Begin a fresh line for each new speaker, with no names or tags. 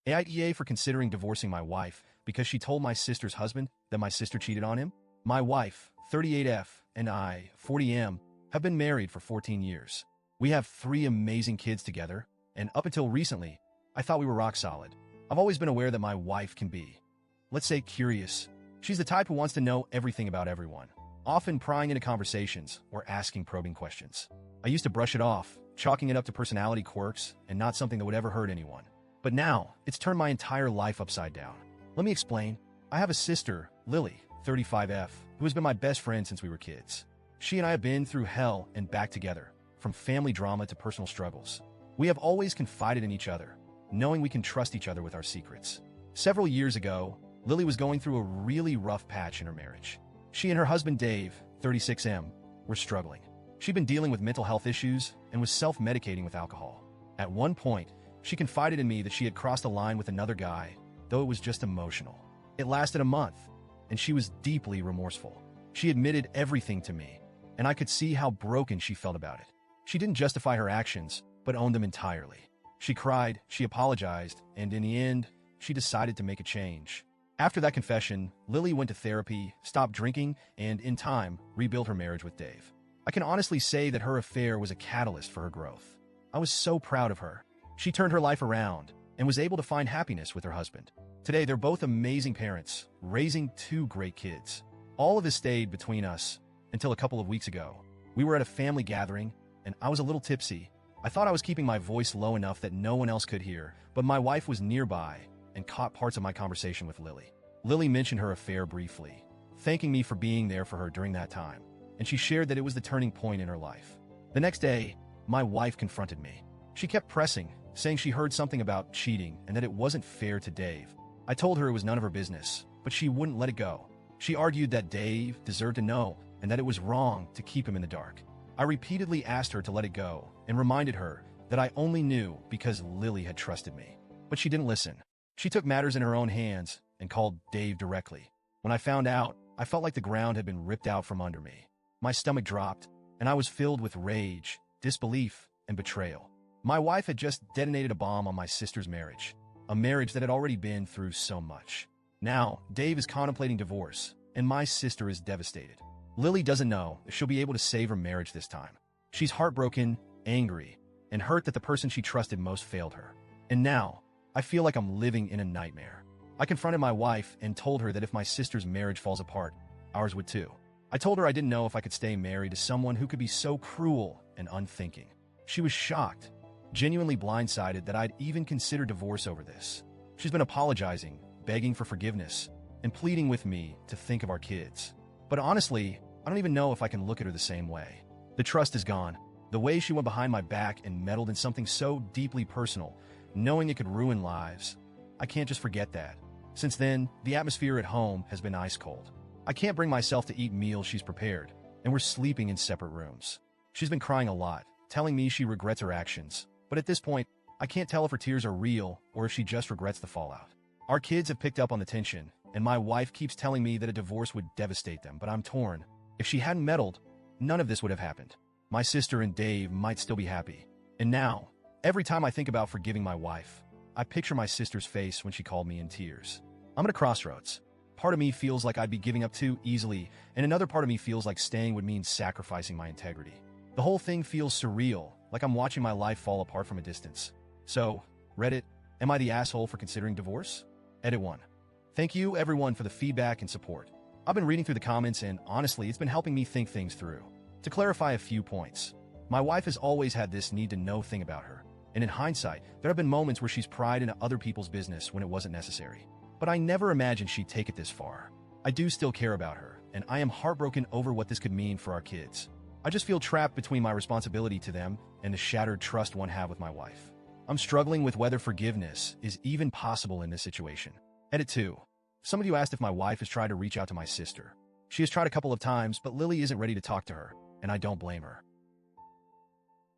AITA for considering divorcing my wife because she told my sister's husband that my sister cheated on him. My wife, 38F, and I, 40M, have been married for 14 years. We have 3 amazing kids together, and up until recently, I thought we were rock solid. I've always been aware that my wife can be, let's say, curious. She's the type who wants to know everything about everyone, often prying into conversations or asking probing questions. I used to brush it off, chalking it up to personality quirks and not something that would ever hurt anyone. But now, it's turned my entire life upside down. Let me explain. I have a sister, Lily, 35F, who has been my best friend since we were kids. She and I have been through hell and back together, from family drama to personal struggles. We have always confided in each other, knowing we can trust each other with our secrets. Several years ago, Lily was going through a really rough patch in her marriage. She and her husband Dave, 36M, were struggling. She'd been dealing with mental health issues and was self-medicating with alcohol. At one point, she confided in me that she had crossed a line with another guy, though it was just emotional. It lasted a month, and she was deeply remorseful. She admitted everything to me, and I could see how broken she felt about it. She didn't justify her actions, but owned them entirely. She cried, she apologized, and in the end, she decided to make a change. After that confession, Lily went to therapy, stopped drinking, and in time, rebuilt her marriage with Dave. I can honestly say that her affair was a catalyst for her growth. I was so proud of her. She turned her life around and was able to find happiness with her husband. Today, they're both amazing parents, raising 2 great kids. All of this stayed between us until a couple of weeks ago. We were at a family gathering, and I was a little tipsy. I thought I was keeping my voice low enough that no one else could hear, but my wife was nearby and caught parts of my conversation with Lily. Lily mentioned her affair briefly, thanking me for being there for her during that time, and she shared that it was the turning point in her life. The next day, my wife confronted me. She kept pressing, saying she heard something about cheating and that it wasn't fair to Dave. I told her it was none of her business, but she wouldn't let it go. She argued that Dave deserved to know and that it was wrong to keep him in the dark. I repeatedly asked her to let it go and reminded her that I only knew because Lily had trusted me. But she didn't listen. She took matters in her own hands and called Dave directly. When I found out, I felt like the ground had been ripped out from under me. My stomach dropped, and I was filled with rage, disbelief, and betrayal. My wife had just detonated a bomb on my sister's marriage, a marriage that had already been through so much. Now, Dave is contemplating divorce, and my sister is devastated. Lily doesn't know if she'll be able to save her marriage this time. She's heartbroken, angry, and hurt that the person she trusted most failed her. And now, I feel like I'm living in a nightmare. I confronted my wife and told her that if my sister's marriage falls apart, ours would too. I told her I didn't know if I could stay married to someone who could be so cruel and unthinking. She was shocked, genuinely blindsided that I'd even considered divorce over this. She's been apologizing, begging for forgiveness, and pleading with me to think of our kids. But honestly, I don't even know if I can look at her the same way. The trust is gone. The way she went behind my back and meddled in something so deeply personal, knowing it could ruin lives. I can't just forget that. Since then, the atmosphere at home has been ice cold. I can't bring myself to eat meals she's prepared, and we're sleeping in separate rooms. She's been crying a lot, telling me she regrets her actions. But at this point, I can't tell if her tears are real or if she just regrets the fallout. Our kids have picked up on the tension, and my wife keeps telling me that a divorce would devastate them, but I'm torn. If she hadn't meddled, none of this would have happened. My sister and Dave might still be happy. And now, every time I think about forgiving my wife, I picture my sister's face when she called me in tears. I'm at a crossroads. Part of me feels like I'd be giving up too easily, and another part of me feels like staying would mean sacrificing my integrity. The whole thing feels surreal, like I'm watching my life fall apart from a distance. So, Reddit, am I the asshole for considering divorce? Edit 1. Thank you, everyone, for the feedback and support. I've been reading through the comments, and honestly, it's been helping me think things through. To clarify a few points, my wife has always had this need-to-know thing about her, and in hindsight, there have been moments where she's pried into other people's business when it wasn't necessary. But I never imagined she'd take it this far. I do still care about her, and I am heartbroken over what this could mean for our kids. I just feel trapped between my responsibility to them and the shattered trust one have with my wife. I'm struggling with whether forgiveness is even possible in this situation. Edit 2. Some of you asked if my wife has tried to reach out to my sister. She has tried a couple of times, but Lily isn't ready to talk to her, and I don't blame her.